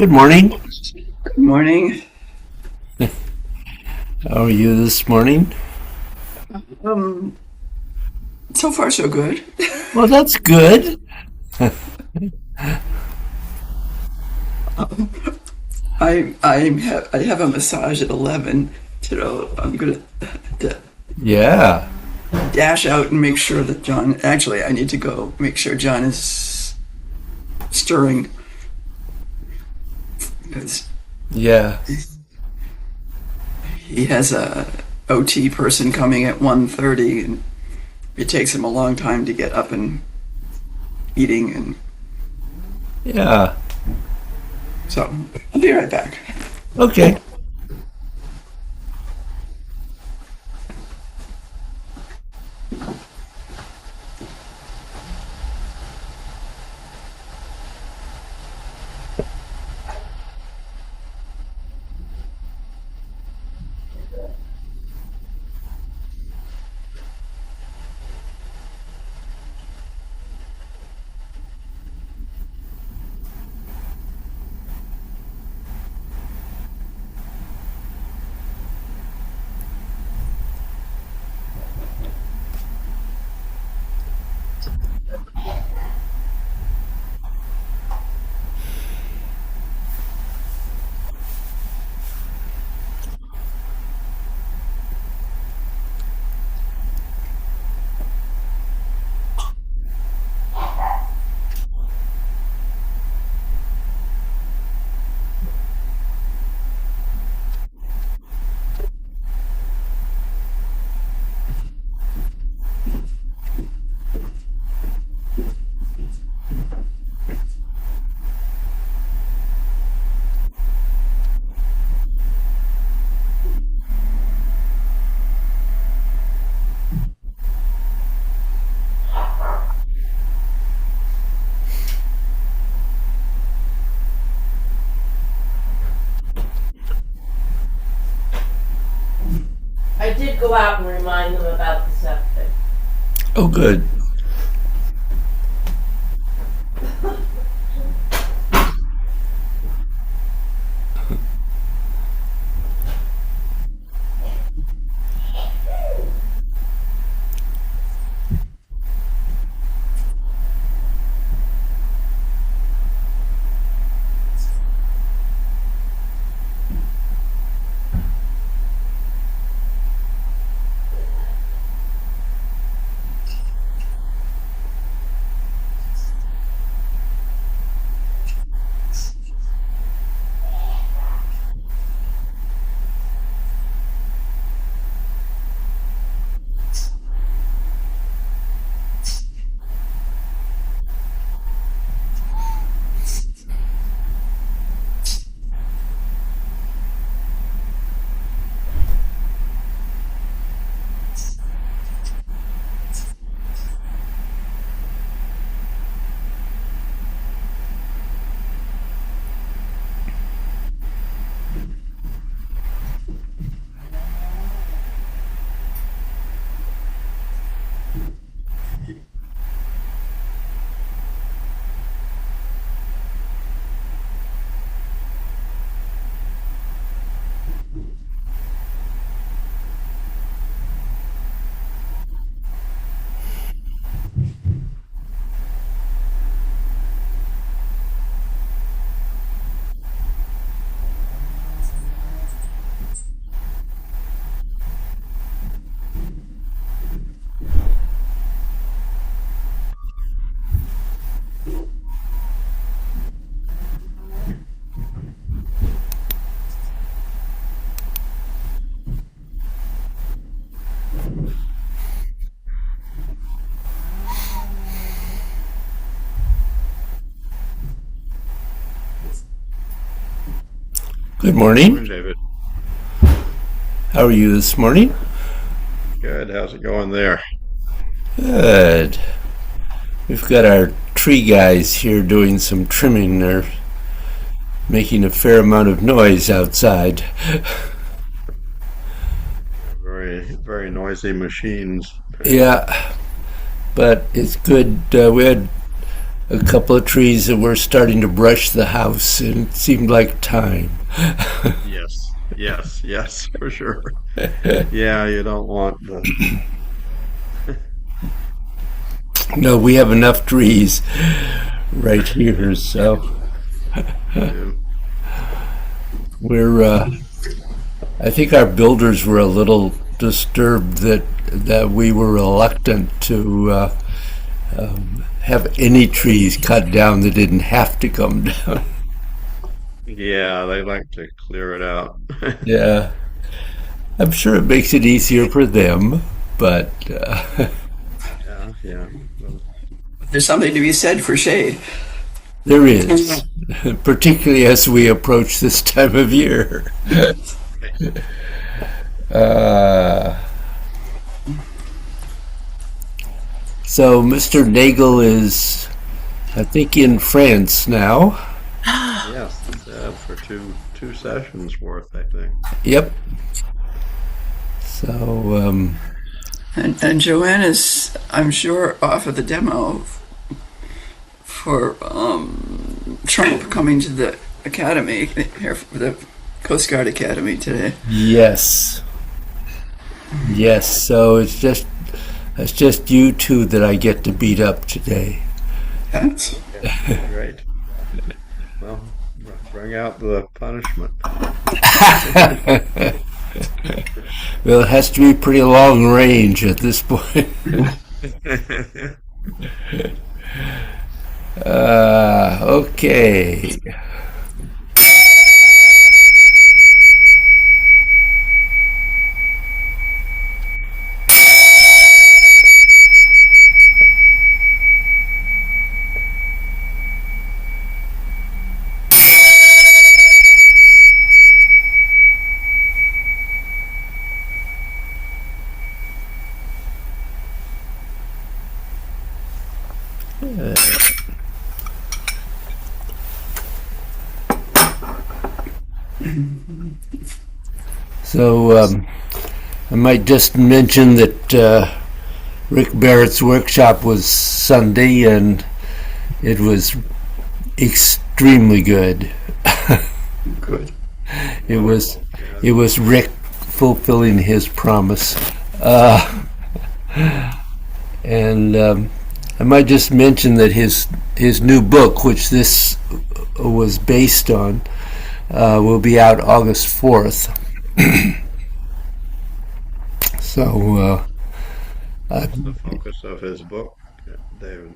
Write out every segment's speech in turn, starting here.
Good morning. Good morning. How are you this morning? Um, so far so good. Well, that's good. I have a massage at 11, so I'm gonna Yeah. dash out and make sure that John. Actually, I need to go make sure John is stirring because Yeah. he has a OT person coming at 1:30, and it takes him a long time to get up and eating, and Yeah. so I'll be right back. Okay. I did go out and remind them about the septic. Oh, good. Good morning. Morning, David. How are you this morning? Good. How's it going there? Good. We've got our tree guys here doing some trimming. They're making a fair amount of noise outside. Very, very noisy machines. Yeah, but it's good. We had a couple of trees that were starting to brush the house, and it seemed like time. Yes, yes, yes, for sure. Yeah, you don't want the. No, we have enough trees right here, so Yeah. we're. I think our builders were a little disturbed that we were reluctant to have any trees cut down that didn't have to come down. Yeah, they like to clear it out. Yeah, I'm sure it makes it easier for them, but Yeah, yeah. Well, There's something to be said for shade. there is, particularly as we approach this time of year. Uh, so Mr. Nagel is, I think, in France now. yes, for two sessions worth, I think. Yep. So, And Joanna's, I'm sure, off of the demo for Trump coming to the academy, here for the Coast Guard Academy today. yes. Yes, so it's just you two that I get to beat up today. Yes. Great. Well, bring out the punishment. Well, it has to be pretty long range at this point. Okay. So I might just mention that Rick Barrett's workshop was Sunday, and it was extremely good. Good. It was Rick fulfilling his promise, and I might just mention that his new book, which this was based on, will be out August 4th. So What's the focus of his book, David?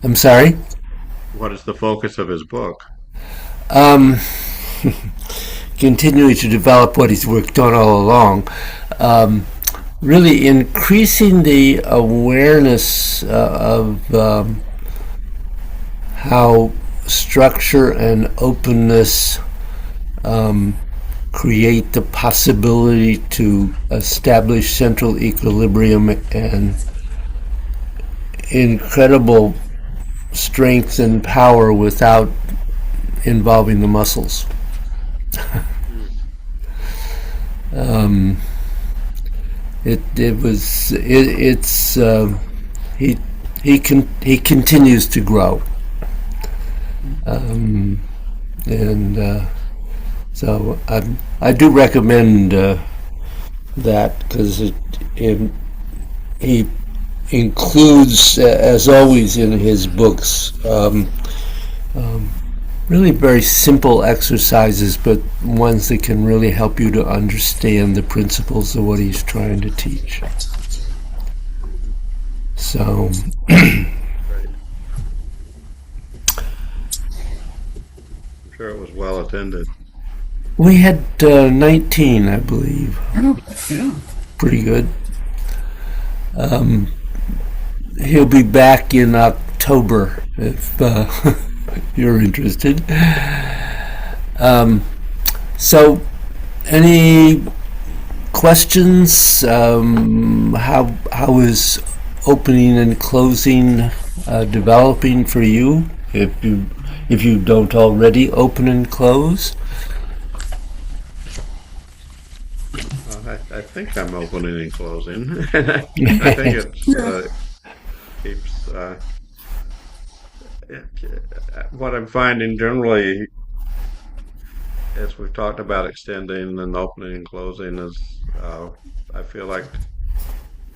I'm sorry. What is the focus of his book? Um, Continuing to develop what he's worked on all along. Really increasing the awareness of how structure and openness create the possibility to establish central equilibrium and incredible strength and power without involving the muscles. He continues to grow, and so I do recommend that, because he includes, as always in his books, really very simple exercises, but ones that can really help you to understand the principles of what he's trying to teach. So, I'm sure it was well attended. we had 19, I believe. Oh, yeah. Pretty good. He'll be back in October if you're interested. So, any questions? How is opening and closing developing for you? If you don't already open and close. I think I'm opening and closing. I think it keeps what I'm finding generally, as we've talked about extending and opening and closing, is I feel like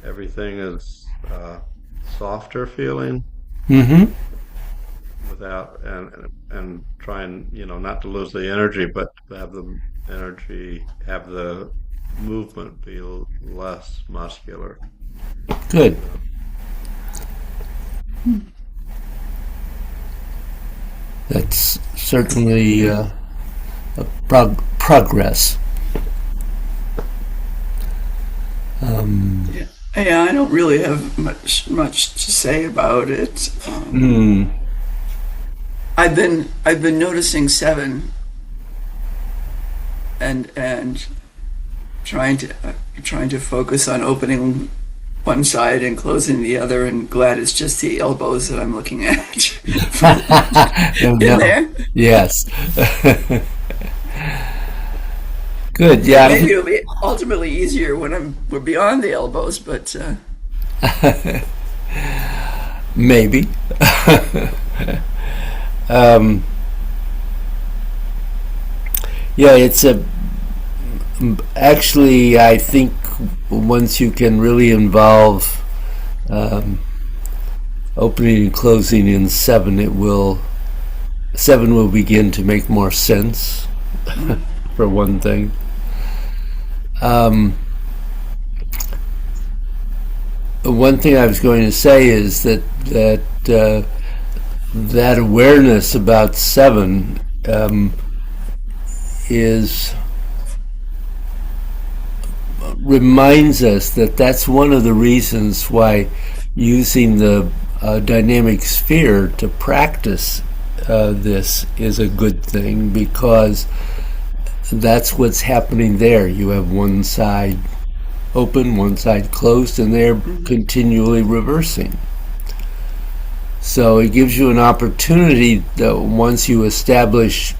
everything is softer feeling Mm-hmm. without and trying, not to lose the energy, but to have the energy, have the movement be less muscular. Good. Uh, That's certainly a progress. Yeah. Yeah, I don't really have much to say about it. Mm, I've been noticing seven and trying to focus on opening one side and closing the other, and glad it's just the elbows that I'm looking at no, in no. there. Yes. Good. And Yeah. maybe it'll be ultimately easier when we're beyond the elbows, but Maybe. um, yeah, it's a actually, I think once you can really involve um, opening and closing in seven will begin to make more sense. For one thing, um, one thing I was going to say is that awareness about seven is reminds us that that's one of the reasons why using the dynamic sphere to practice this is a good thing, because that's what's happening there. You have one side open, one side closed, and they're continually reversing. So it gives you an opportunity that once you establish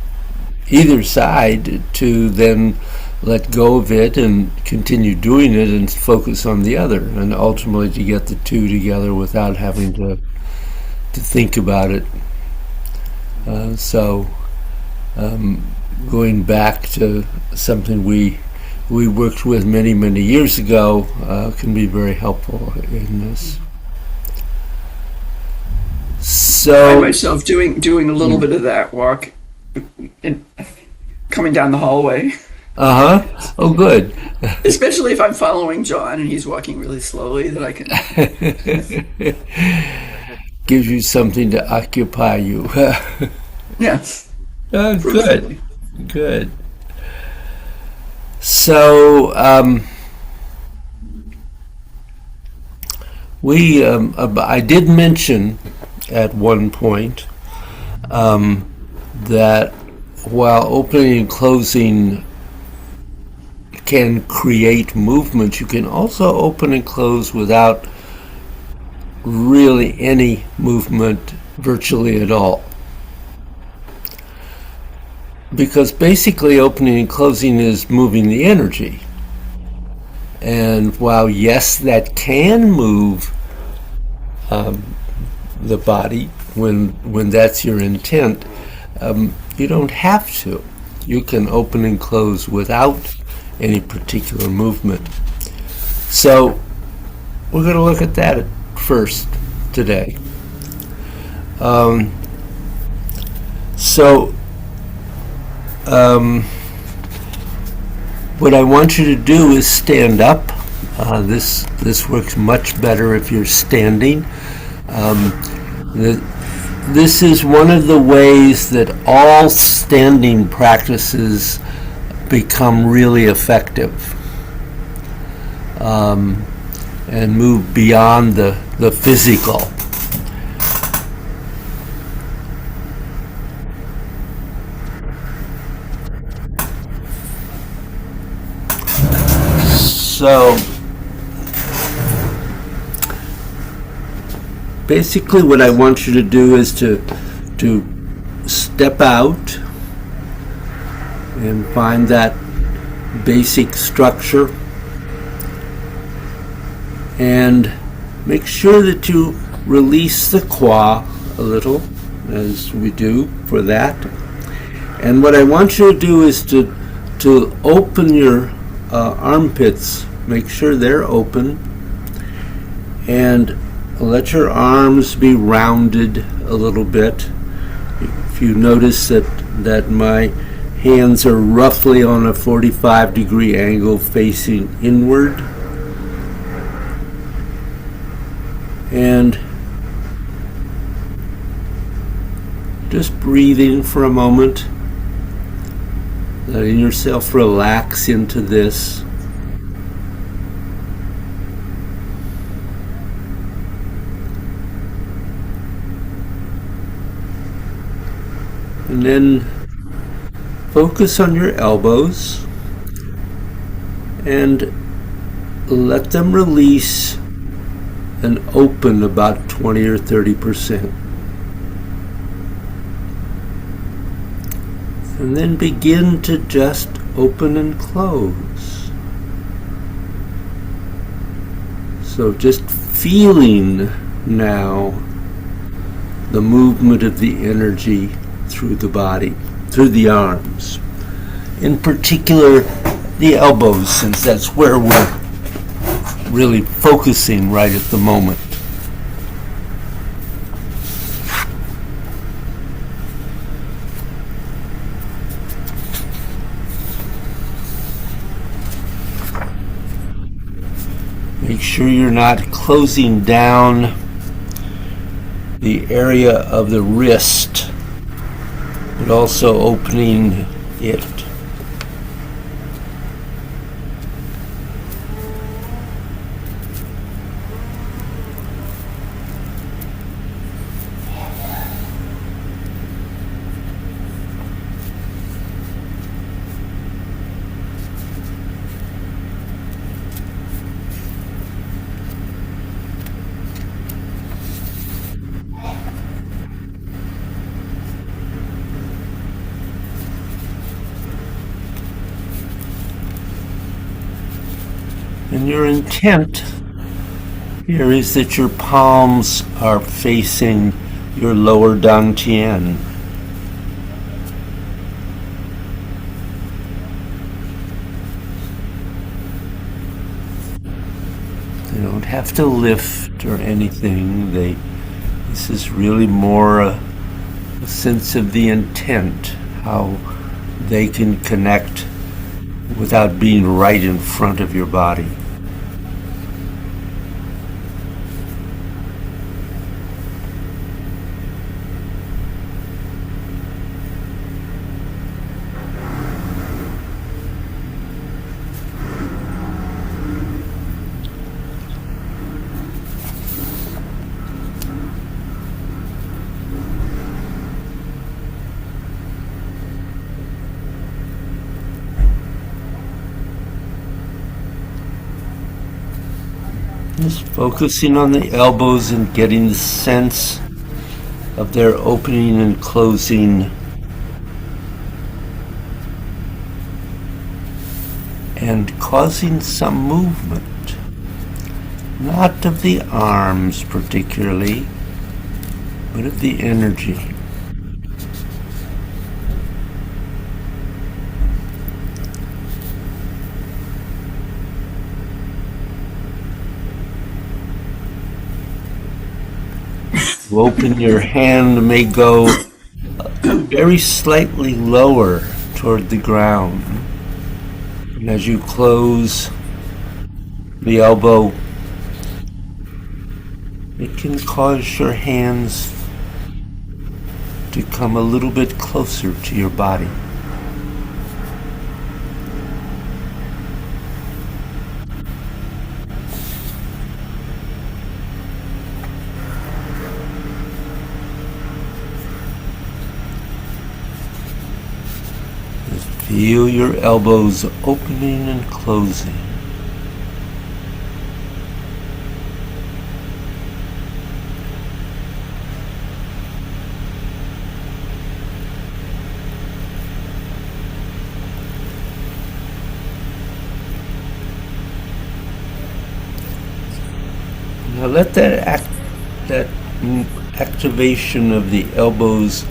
either side to then let go of it and continue doing it and focus on the other, and ultimately to get the two together without having to think about it. So going back to something we worked with many years ago can be very helpful in this. find So, myself doing a little bit of that walk in, coming down the hallway, oh, good. especially if I'm following John and he's walking really slowly. That I can. Gives you something to occupy you. Yes. Good, good. So, I did mention at one point that while opening and closing can create movement, you can also open and close without really any movement virtually at all. Because basically opening and closing is moving the energy. And while yes, that can move the body when that's your intent, you don't have to. You can open and close without any particular movement. So we're going to look at that first today. So what I want you to do is stand up. This works much better if you're standing. This is one of the ways that all standing practices become really effective and move beyond the physical. So basically what I want you to do is to step out and find that basic structure, and make sure that you release the qua a little as we do for that. And what I want you to do is to open your armpits. Make sure they're open, and let your arms be rounded a little bit. If you notice that my hands are roughly on a 45-degree angle facing inward, and just breathing for a moment, letting yourself relax into this. And then focus on your elbows and let them release and open about 20 or 30%. And then begin to just open and close. So just feeling now the movement of the energy through the body, through the arms. In particular, the elbows, since that's where we're really focusing right at the moment. Make sure you're not closing down the area of the wrist, but also opening it. And your intent here is that your palms are facing your lower dantian. They don't have to lift or anything. This is really more a sense of the intent, how they can connect without being right in front of your body. Just focusing on the elbows and getting the sense of their opening and closing, and causing some movement, not of the arms particularly, but of the energy. Open your hand may go very slightly lower toward the ground. And as you close the elbow, it can cause your hands to come a little bit closer to your body. Feel your elbows opening and closing. Now let that activation of the elbows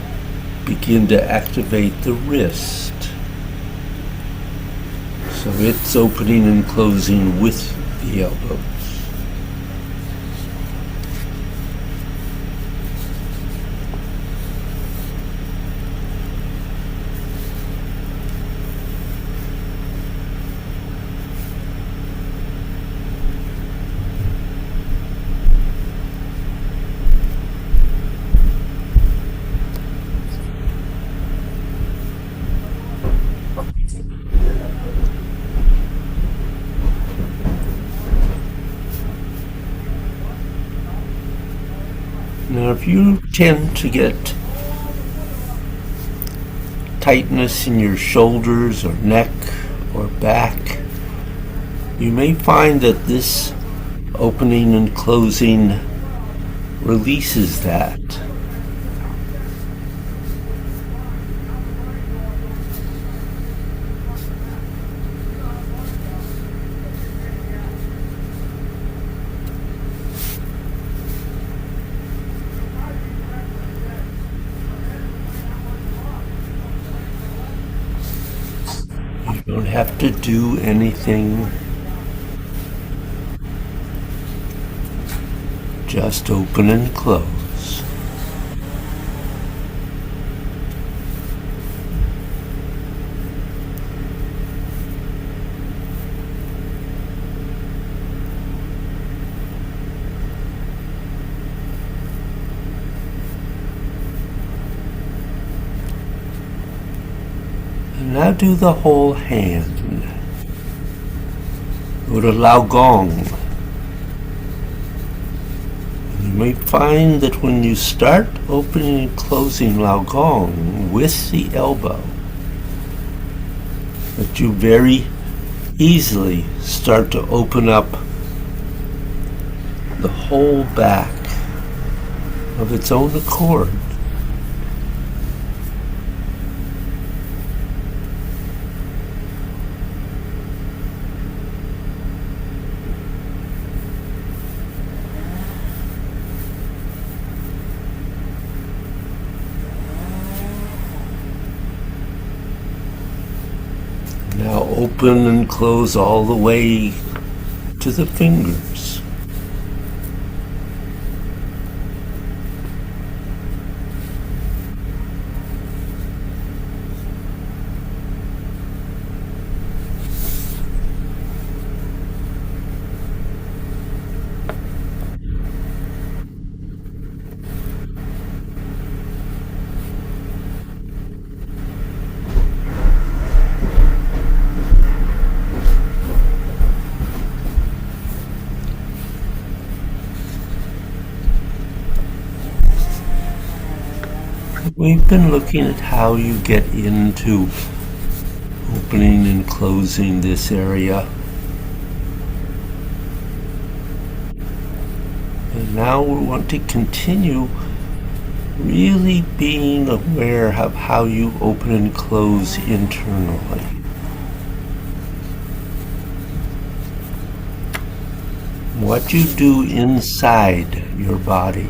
begin to activate the wrist. So it's opening and closing with the elbows. Now, if you tend to get tightness in your shoulders or neck or back, you may find that this opening and closing releases that. You don't have to do anything. Just open and close. And now do the whole hand. Go to Lao Gong. You may find that when you start opening and closing Lao Gong with the elbow, that you very easily start to open up the whole back of its own accord. Now open and close all the way to the fingers. We've been looking at how you get into opening and closing this area. And now we want to continue really being aware of how you open and close internally. What you do inside your body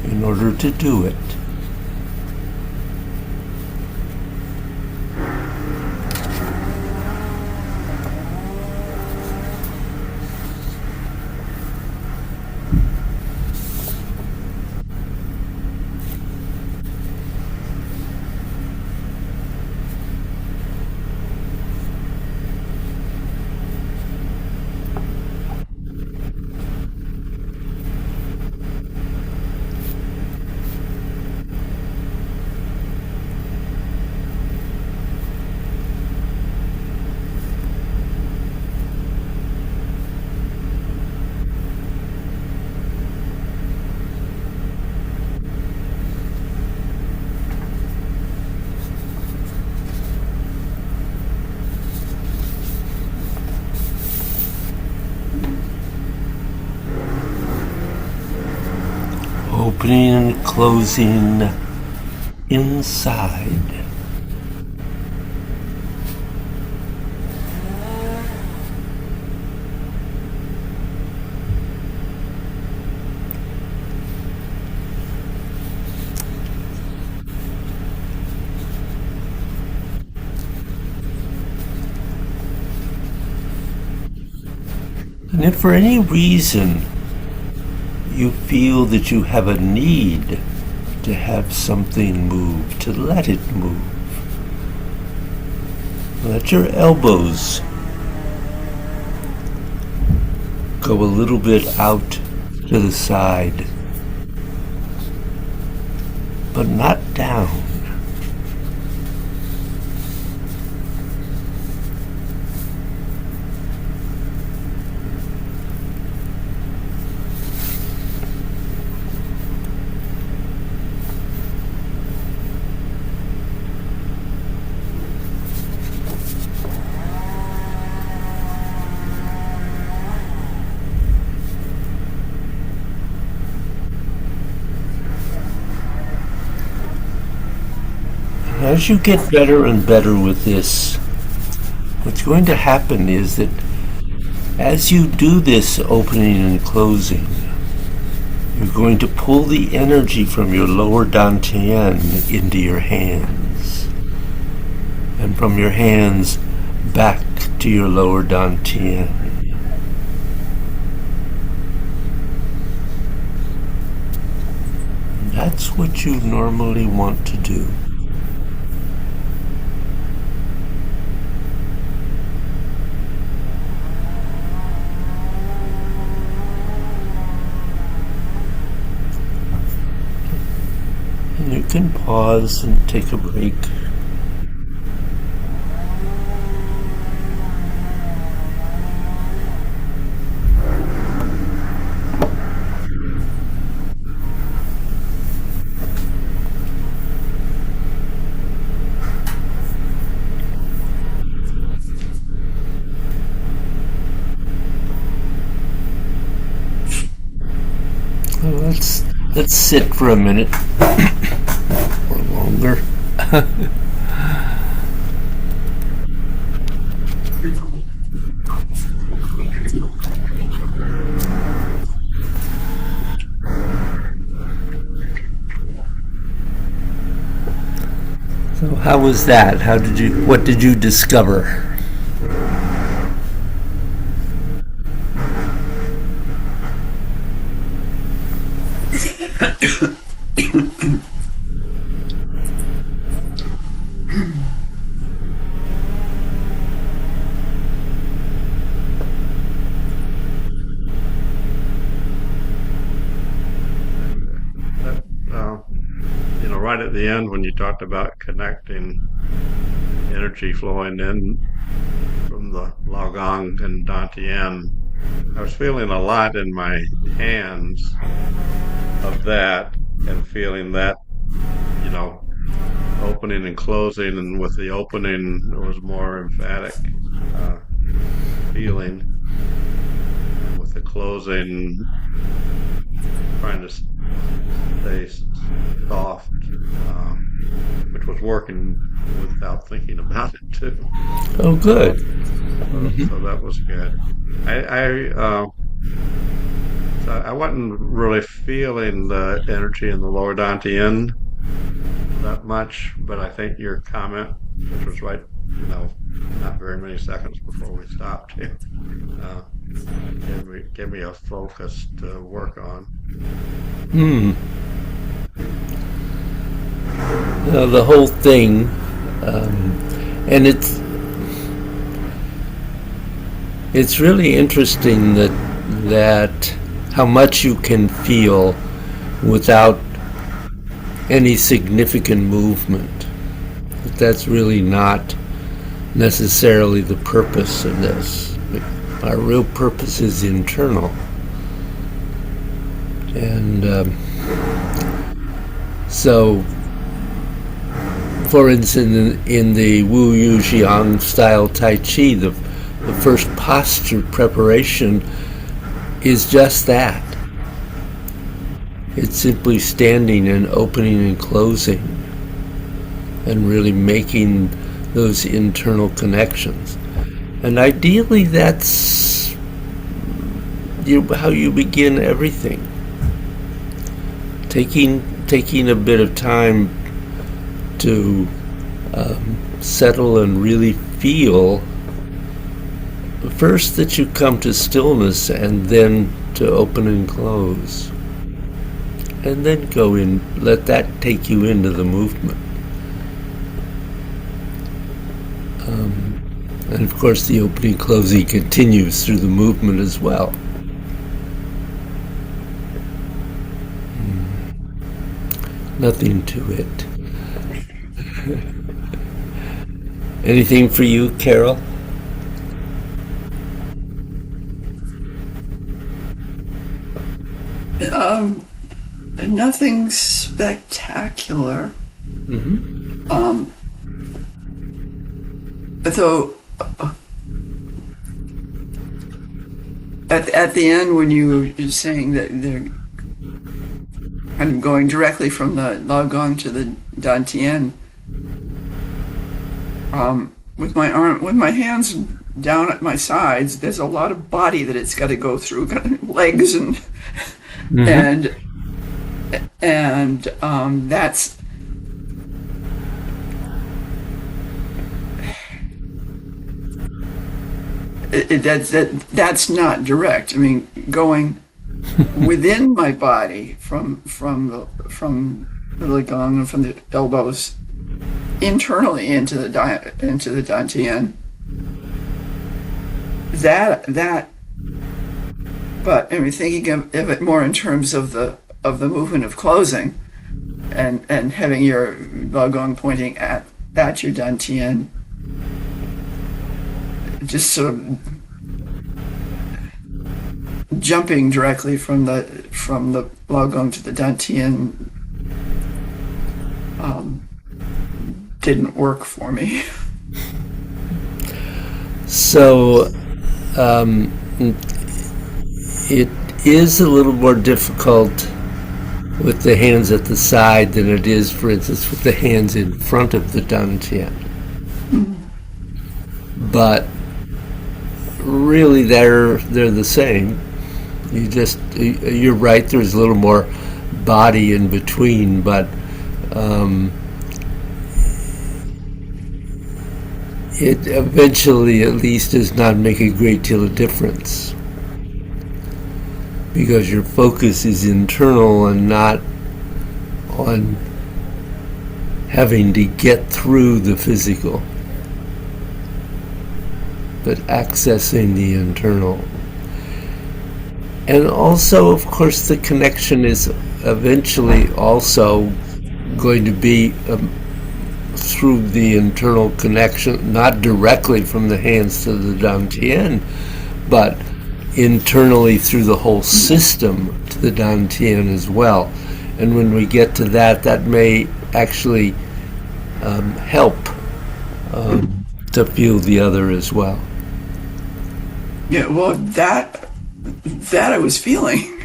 in order to do it. Opening and closing inside. And if for any reason you feel that you have a need to have something move, to let it move, let your elbows go a little bit out to the side, but not down. As you get better and better with this, what's going to happen is that as you do this opening and closing, you're going to pull the energy from your lower dantian into your hands, and from your hands back to your lower dantian. That's what you normally want to do. And you can pause and take a break. Let's sit for a minute or longer. So how was that? What did you discover? Right at the end when you talked about connecting energy flowing in from the Laogong and Dantian, I was feeling a lot in my hands of that and feeling that, opening and closing, and with the opening there was more emphatic feeling, and with the closing trying to stay soft, which was working without thinking about it too. Oh, good. So that was good. I wasn't really feeling the energy in the lower dantian that much, but I think your comment, which was right, not very many seconds before we stopped, gave me a focus to work on. The whole thing, and it's really interesting that how much you can feel without any significant movement. But that's really not necessarily the purpose of this. Our real purpose is internal. And so, for instance, in the Wu Yu Jiang style Tai Chi, the first posture preparation is just that. It's simply standing and opening and closing and really making those internal connections. And ideally, that's how you begin everything. Taking a bit of time to settle and really feel first that you come to stillness and then to open and close. And then go in, let that take you into the movement. And of course the opening closing continues through the movement as well. Nothing to it. Anything for you, Carol? Nothing spectacular. Though at the end, when you were saying that they're kind of going directly from the Lao Gong to the Dantian, with my hands down at my sides, there's a lot of body that it's got to go through, legs and that's that's not direct. I mean, going within my body from the Ligong and from the elbows internally into the Dantian. That. But I mean, thinking of it more in terms of the movement of closing, and having your Ligong pointing at your Dantian, just sort of jumping directly from the Ligong to the Dantian didn't work for me. So it is a little more difficult with the hands at the side than it is, for instance, with the hands in front of the Dantian. But really, they're the same. You're right. There's a little more body in between, but it eventually, at least, does not make a great deal of difference, because your focus is internal and not on having to get through the physical, but accessing the internal. And also, of course, the connection is eventually also going to be through the internal connection, not directly from the hands to the Dantian, but internally through the whole system to the Dantian as well. And when we get to that, that may actually help to feel the other as well. Yeah, well, that I was feeling,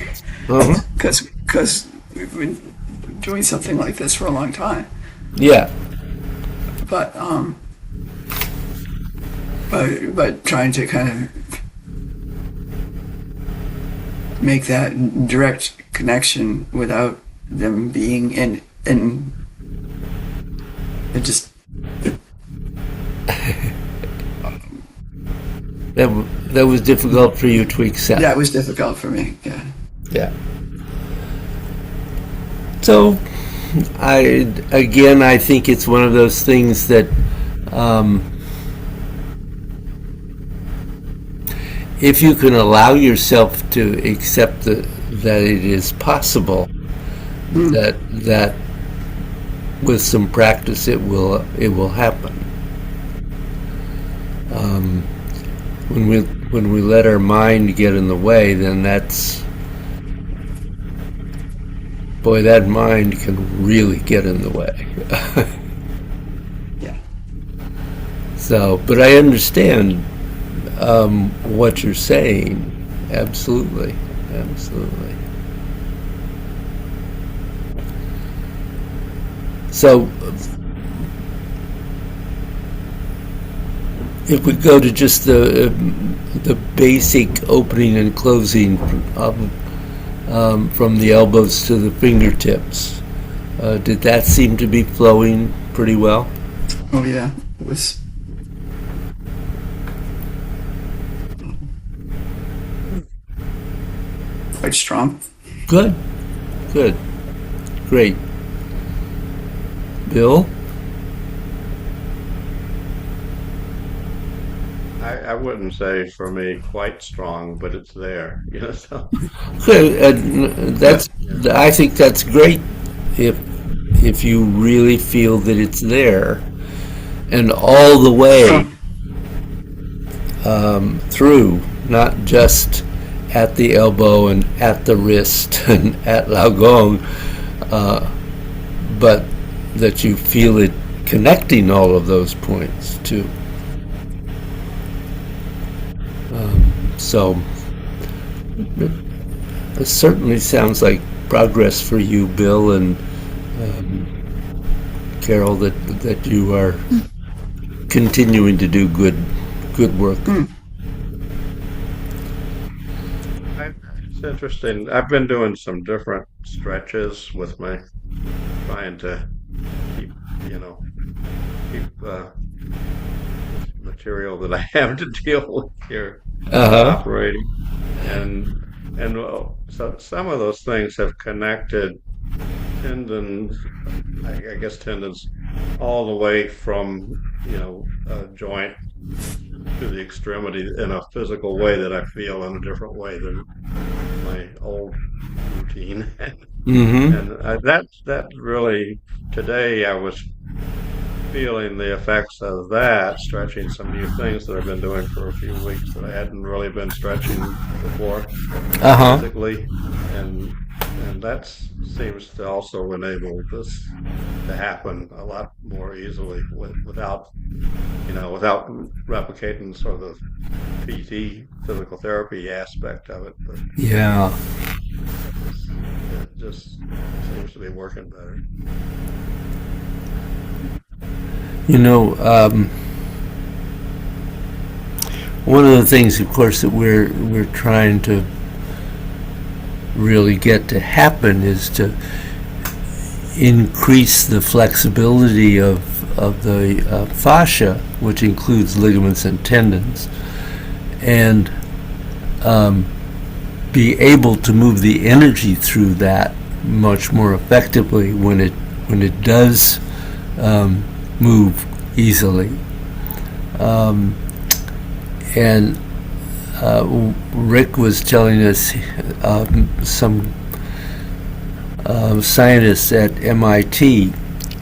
because we've been doing something like this for a long time. Yeah. But trying to kind of make that direct connection without them being in it just that was difficult for you to accept. that was difficult for me. Yeah. So I think it's one of those things that if you can allow yourself to accept that it is possible, that with some practice it will happen. When we let our mind get in the way, then that mind can really get in the way. Yeah. So, but I understand what you're saying. Absolutely. So, if we go to just the basic opening and closing from the elbows to the fingertips, did that seem to be flowing pretty well? Oh yeah, it was. quite strong. Good. Good. Great. Bill? I wouldn't say for me quite strong, but it's there. So Good. That's. yeah. I think that's great. If you really feel that it's there, and all the way through, not just at the elbow and at the wrist and at Laogong, but that you feel it connecting all of those points too. So it certainly sounds like progress for you, Bill and Carol, that you are continuing to do good work. It's interesting. I've been doing some different stretches with my trying to keep, you know, keep material that I have to deal with here Uh-huh. operating, and so some of those things have connected tendons, I guess tendons, all the way from a joint to the extremity in a physical way that I feel in a different way than my old routine. Mm-hmm. And that really, today I was feeling the effects of that, stretching some new things that I've been doing for a few weeks that I hadn't really been stretching before Uh-huh. physically, and that seems to also enable this to happen a lot more easily without without replicating sort of the PT physical therapy aspect of it, but Yeah. it just seems to be working better. You know, one of the things, of course, that we're trying to really get to happen is to increase the flexibility of the fascia, which includes ligaments and tendons, and be able to move the energy through that much more effectively when it does move easily. And Rick was telling us some scientists at MIT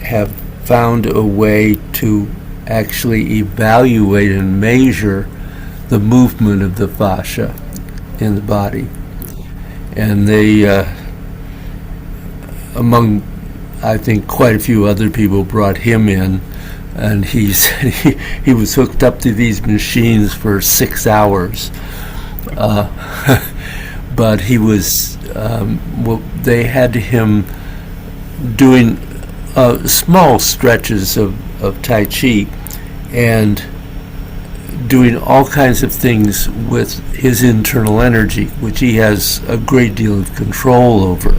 have found a way to actually evaluate and measure the movement of the fascia in the body. And they, among, I think, quite a few other people, brought him in, and he said he was hooked up to these machines for 6 hours. But he was, they had him doing small stretches of Tai Chi and doing all kinds of things with his internal energy, which he has a great deal of control over.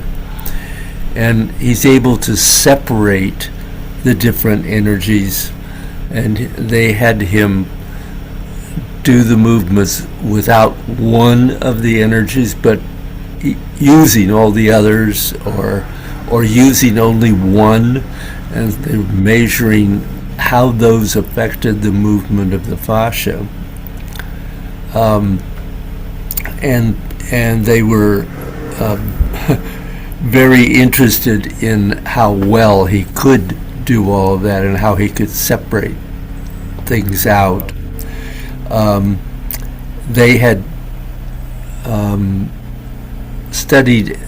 And he's able to separate the different energies, and they had him do the movements without one of the energies, but using all the others, or using only one, and they were measuring how those affected the movement of the fascia. And they were very interested in how well he could do all of that and how he could separate things out. They had studied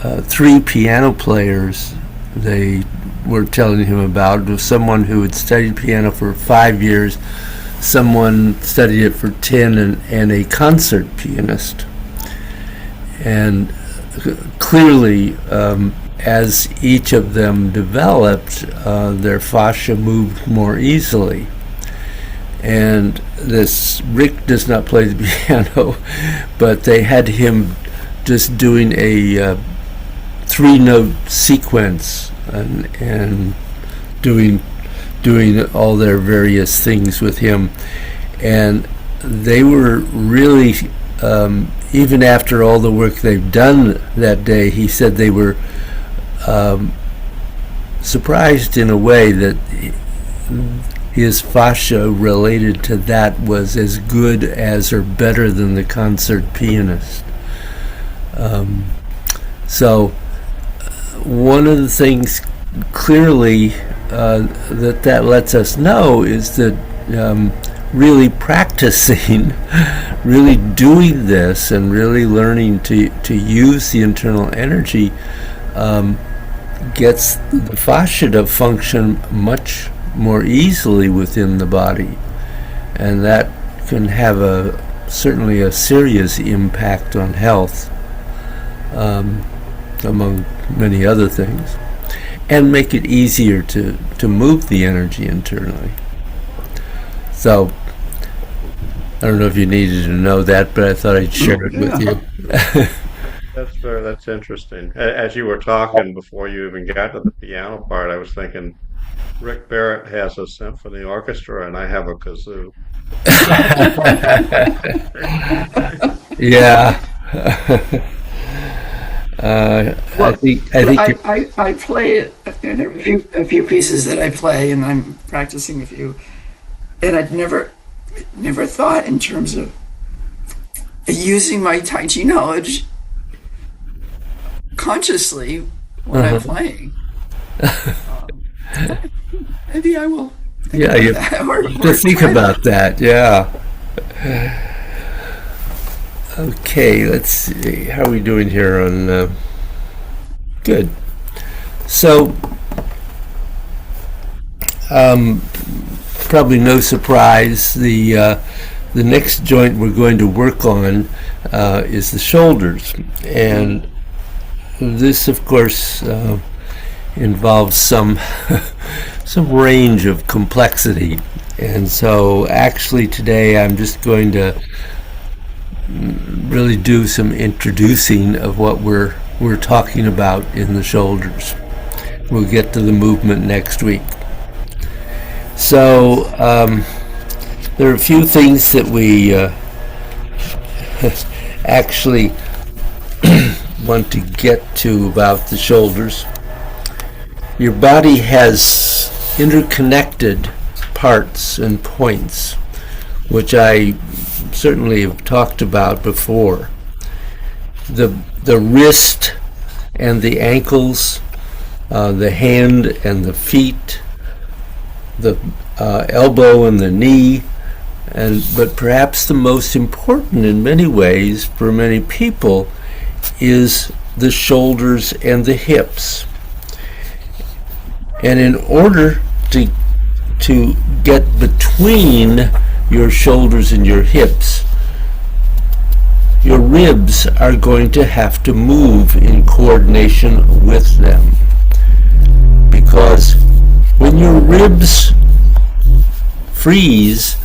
3 piano players they were telling him about. It was someone who had studied piano for 5 years, someone studied it for 10, and a concert pianist. And clearly, as each of them developed, their fascia moved more easily. And this Rick does not play the piano, but they had him just doing a 3-note sequence and doing all their various things with him, and they were really, even after all the work they've done that day, he said they were surprised in a way that his fascia related to that was as good as or better than the concert pianist. So one of the things clearly that lets us know is that really practicing, really doing this and really learning to use the internal energy gets the fascia to function much more easily within the body, and that can have certainly a serious impact on health, among many other things, and make it easier to move the energy internally. So I don't know if you needed to know that, but I thought I'd share it with you. That's interesting. As you were talking before you even got to the piano part, I was thinking Rick Barrett has a symphony orchestra and I have a kazoo. Yeah. Well, I think I play it in a few pieces that I play, and I'm practicing a few. And I'd never thought in terms of using my Tai Chi knowledge consciously when I'm playing. Maybe I will. Yeah, you have to think about that. Yeah. Okay, let's see. How are we doing here on? Good. So, probably no surprise. The next joint we're going to work on is the shoulders, and this, of course, involves some some range of complexity. And so, actually, today I'm just going to really do some introducing of what we're talking about in the shoulders. We'll get to the movement next week. So there are a few things that we actually want to get to about the shoulders. Your body has interconnected parts and points, which I certainly have talked about before. The wrist and the ankles, the hand and the feet, the elbow and the knee, but perhaps the most important in many ways for many people is the shoulders and the hips. And in order to get between your shoulders and your hips, your ribs are going to have to move in coordination with them. Because when your ribs freeze,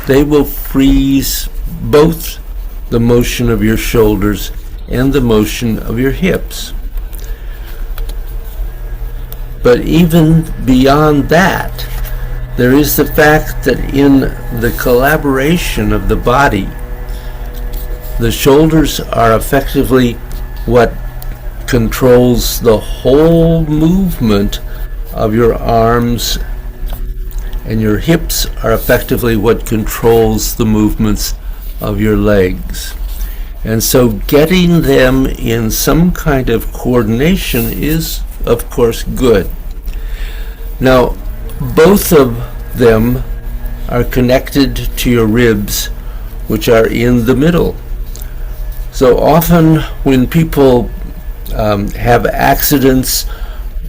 they will freeze both the motion of your shoulders and the motion of your hips. But even beyond that, there is the fact that in the collaboration of the body, the shoulders are effectively what controls the whole movement of your arms, and your hips are effectively what controls the movements of your legs. And so getting them in some kind of coordination is, of course, good. Now, both of them are connected to your ribs, which are in the middle. So often when people have accidents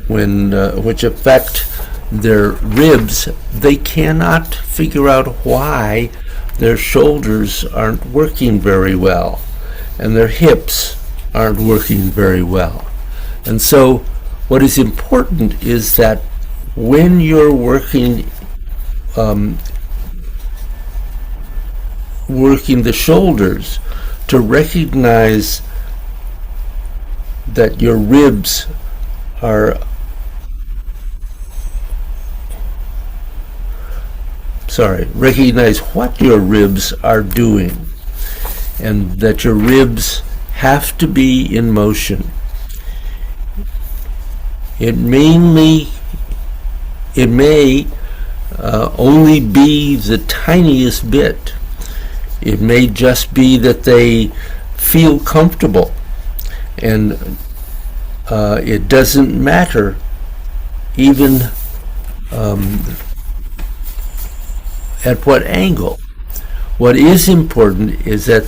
which affect their ribs, they cannot figure out why their shoulders aren't working very well and their hips aren't working very well. And so what is important is that when you're working the shoulders, to recognize that your ribs are recognize what your ribs are doing, and that your ribs have to be in motion. It may only be the tiniest bit. It may just be that they feel comfortable, and it doesn't matter even at what angle. What is important is that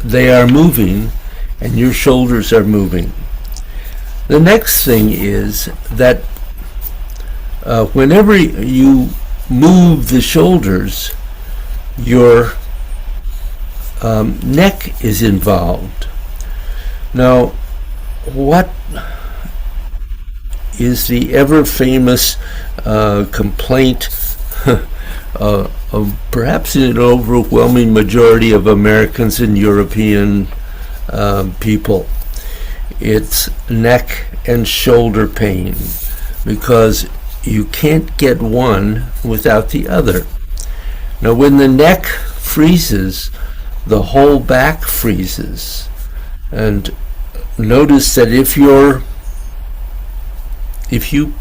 they are moving and your shoulders are moving. The next thing is that whenever you move the shoulders, your neck is involved. Now, what is the ever famous complaint of perhaps an overwhelming majority of Americans and European people? It's neck and shoulder pain, because you can't get one without the other. Now, when the neck freezes, the whole back freezes. And notice that if you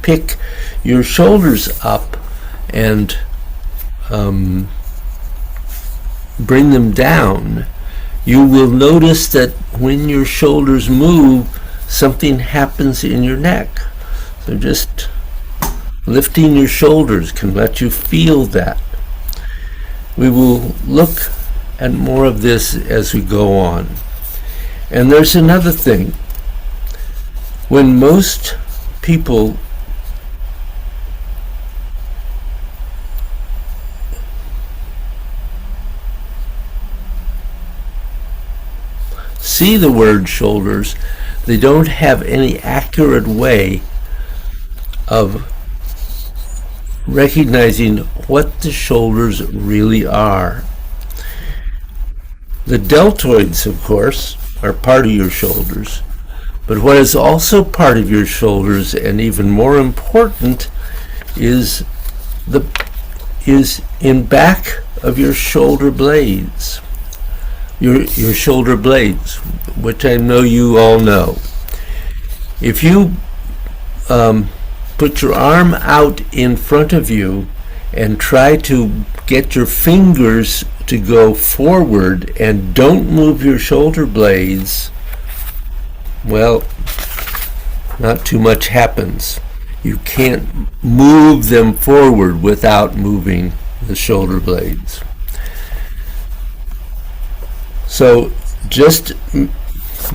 pick your shoulders up and bring them down, you will notice that when your shoulders move, something happens in your neck. So just lifting your shoulders can let you feel that. We will look at more of this as we go on. And there's another thing. When most people see the word shoulders, they don't have any accurate way of recognizing what the shoulders really are. The deltoids, of course, are part of your shoulders, but what is also part of your shoulders, and even more important, is in back of your shoulder blades. Your shoulder blades, which I know you all know. If you put your arm out in front of you and try to get your fingers to go forward and don't move your shoulder blades, well, not too much happens. You can't move them forward without moving the shoulder blades. So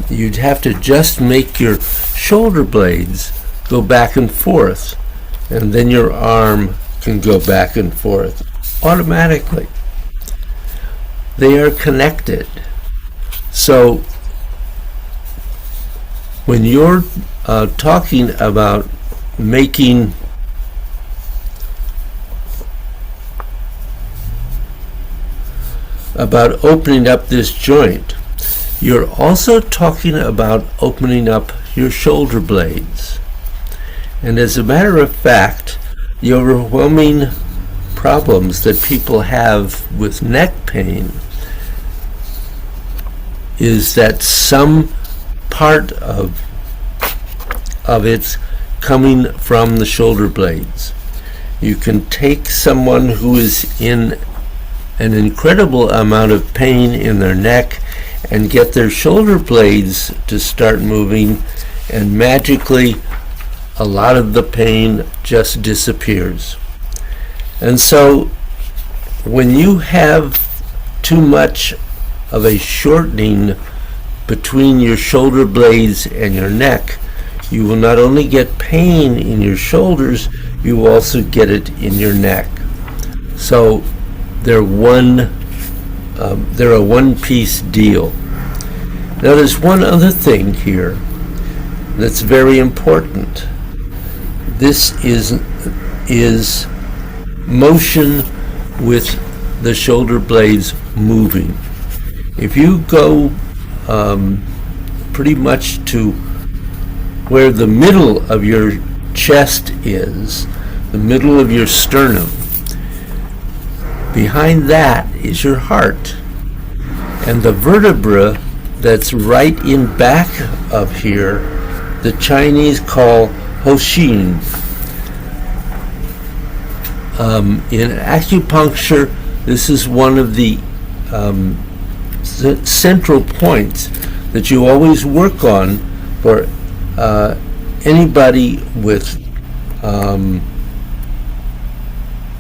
you'd have to just make your shoulder blades go back and forth, and then your arm can go back and forth automatically. They are connected. So when you're talking about opening up this joint, you're also talking about opening up your shoulder blades. And as a matter of fact, the overwhelming problems that people have with neck pain is that some part of it's coming from the shoulder blades. You can take someone who is in an incredible amount of pain in their neck and get their shoulder blades to start moving, and magically a lot of the pain just disappears. And so when you have too much of a shortening between your shoulder blades and your neck, you will not only get pain in your shoulders, you will also get it in your neck. So they're a one-piece deal. Now there's one other thing here that's very important. This is motion with the shoulder blades moving. If you go pretty much to where the middle of your chest is, the middle of your sternum, Behind that is your heart. And the vertebra that's right in back of here, the Chinese call Hoshin. In acupuncture, this is one of the central points that you always work on for anybody with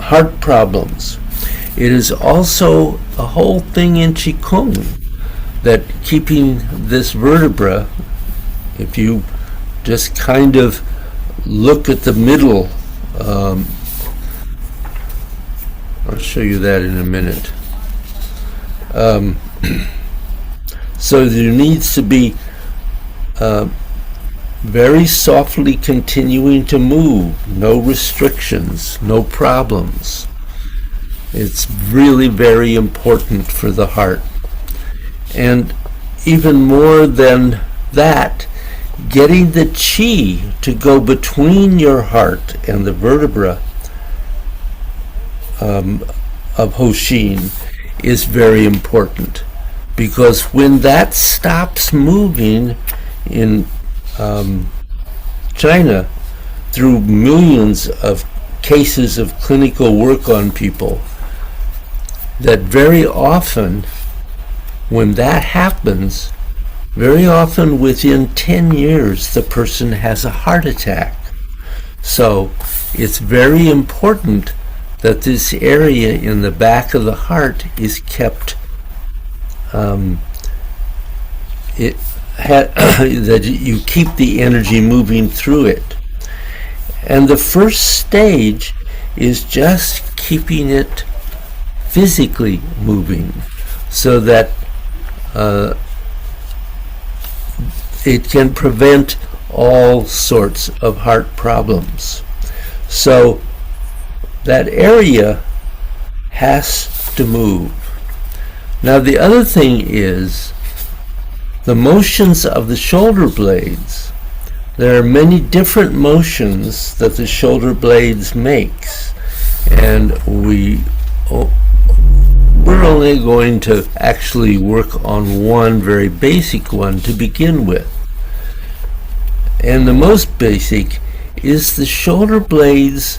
heart problems. It is also a whole thing in Qigong that keeping this vertebra, if you just kind of look at the middle, I'll show you that in a minute. So there needs to be very softly continuing to move, no restrictions, no problems. It's really very important for the heart. And even more than that, getting the qi to go between your heart and the vertebra of Hoshin is very important, because when that stops moving in China, through millions of cases of clinical work on people, that very often when that happens, very often within 10 years the person has a heart attack. So it's very important that this area in the back of the heart is kept that you keep the energy moving through it. And the first stage is just keeping it physically moving, so that it can prevent all sorts of heart problems. So that area has to move. Now the other thing is the motions of the shoulder blades. There are many different motions that the shoulder blades makes, and we're only going to actually work on one very basic one to begin with. And the most basic is the shoulder blades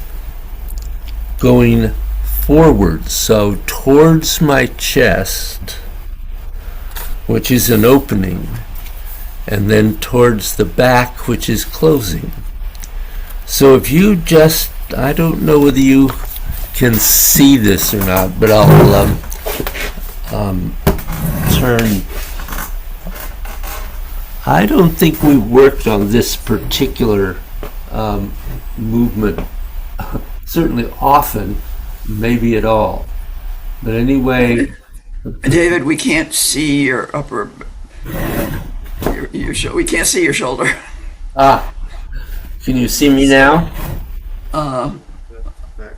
going forward, so towards my chest, which is an opening, and then towards the back, which is closing. So if you just, I don't know whether you can see this or not, but I'll turn. I don't think we worked on this particular movement certainly often, maybe at all. But anyway, David, we can't see your upper, we can't see your shoulder. Can you see me now? Not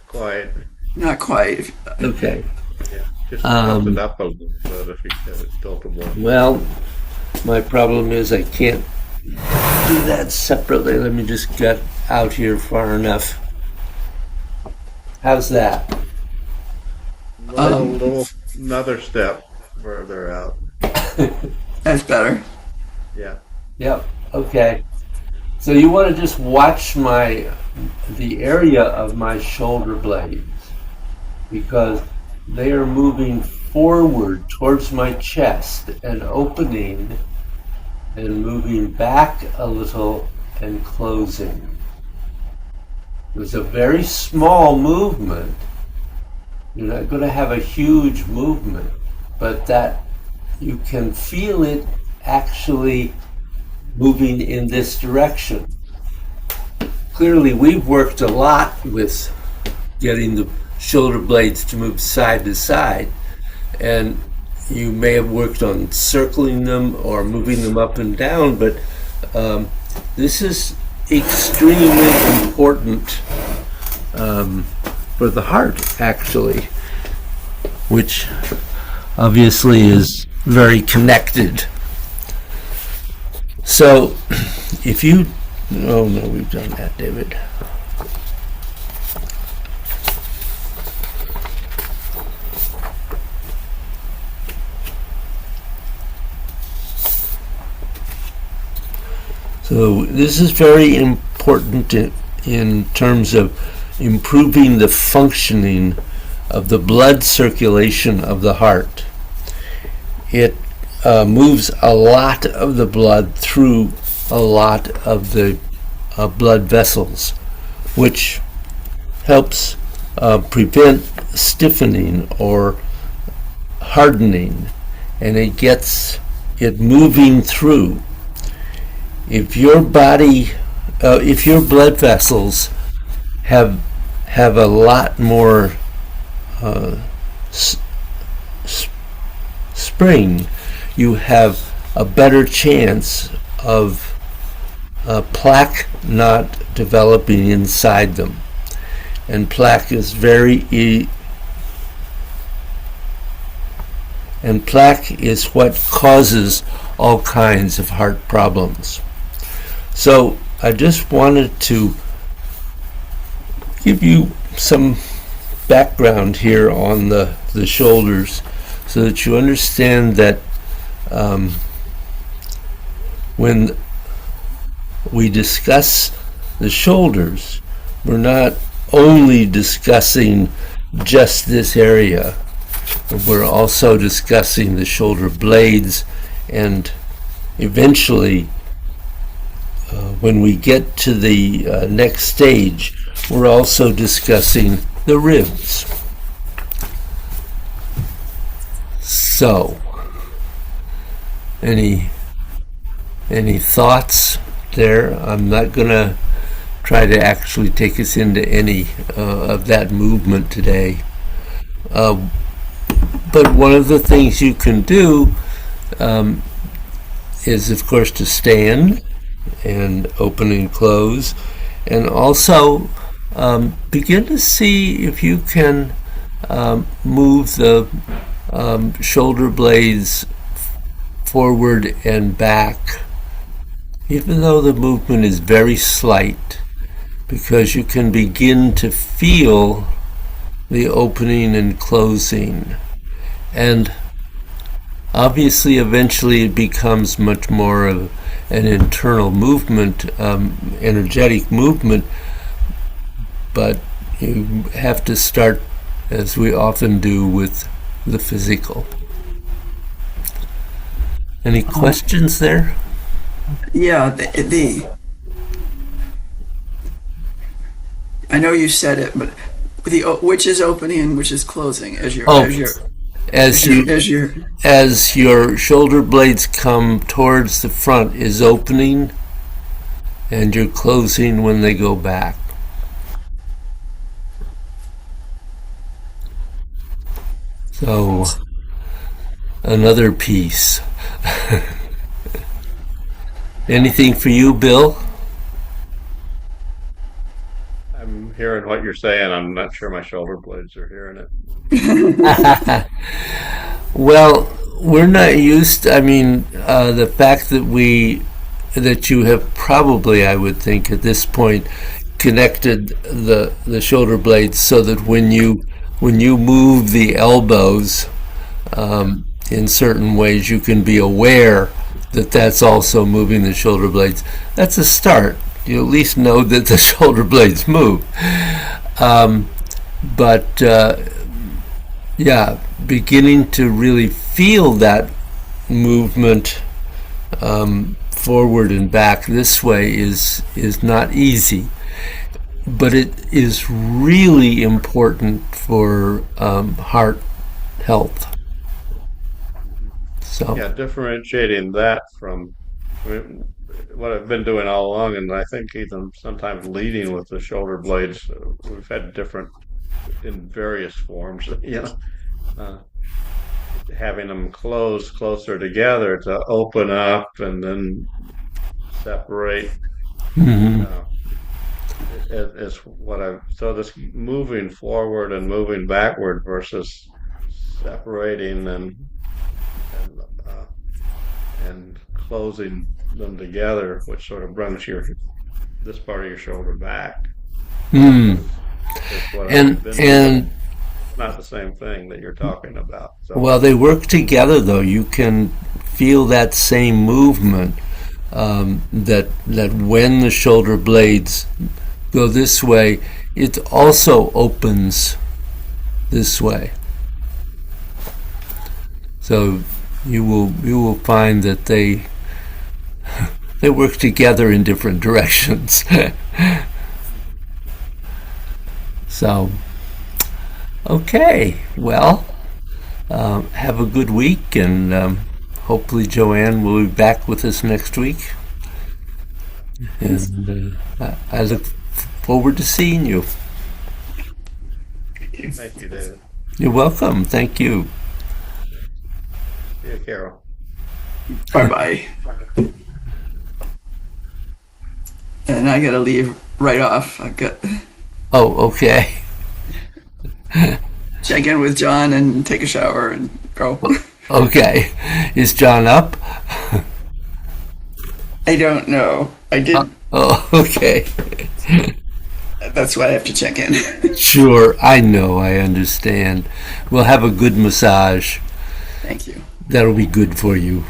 quite. Not quite. Okay. Yeah, just tilt it up a little bit if you get it tiltable. Well, my problem is I can't do that separately. Let me just get out here far enough. How's that? Another step further out. That's better. Yeah. Yep. Okay. So you want to just watch the area of my shoulder blades, because they are moving forward towards my chest and opening and moving back a little and closing. It was a very small movement. You're not going to have a huge movement, but that you can feel it actually moving in this direction. Clearly, we've worked a lot with getting the shoulder blades to move side to side, and you may have worked on circling them or moving them up and down, but this is extremely important for the heart, actually, which obviously is very connected. So if you, oh no, we've done that, David. So this is very important in terms of improving the functioning of the blood circulation of the heart. It moves a lot of the blood through a lot of the blood vessels, which helps prevent stiffening or hardening, and it gets it moving through. If your body, if your blood vessels have a lot more spring, you have a better chance of plaque not developing inside them. And plaque is what causes all kinds of heart problems. So I just wanted to give you some background here on the shoulders so that you understand that when we discuss the shoulders, we're not only discussing just this area. We're also discussing the shoulder blades, and eventually, when we get to the next stage, we're also discussing the ribs. So, any thoughts there? I'm not going to try to actually take us into any of that movement today. But one of the things you can do is, of course, to stand and open and close, and also begin to see if you can move the shoulder blades forward and back, even though the movement is very slight, because you can begin to feel the opening and closing. And obviously, eventually it becomes much more of an internal movement, energetic movement, but you have to start, as we often do, with the physical. Any questions there? Yeah, I know you said it, but which is opening and which is closing as your shoulder blades come towards the front is opening, and you're closing when they go back. So, another piece. Anything for you, Bill? I'm hearing what you're saying. I'm not sure my shoulder blades are hearing it. Well, we're not used to, the fact that you have probably, I would think, at this point, connected the shoulder blades so that when you move the elbows in certain ways, you can be aware that that's also moving the shoulder blades. That's a start. You at least know that the shoulder blades move. Beginning to really feel that movement forward and back this way is not easy, but it is really important for heart health. So Yeah, differentiating that from what I've been doing all along, and I think even sometimes leading with the shoulder blades, we've had different in various forms, uh, having them close closer together to open up and then separate. Uh, is what so this moving forward and moving backward versus separating and uh, and closing them together, which sort of brings this part of your shoulder back. mm. Is what I've and been doing. and Not the same thing that you're talking about. So well, they work together, though. You can feel that same movement, that when the shoulder blades go this way, it also opens this way. So you will find that they work together in different directions. So, okay, well, have a good week, and hopefully Joanne will be back with us next week. And I look forward to seeing you. Thank you, David. You're welcome. Thank you. See you, Carol. Bye-bye. And I gotta leave right off. I got Oh, okay. check in with John and take a shower and go. Okay. Is John up? I don't know. I did. Oh, okay. That's why I have to check in. Sure. I know. I understand. We'll have a good massage. Thank you. That'll be good for you.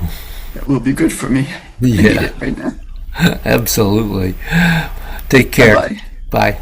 That will be good for me. I need Yeah. it right now. Absolutely. Take care. Bye-bye. Bye.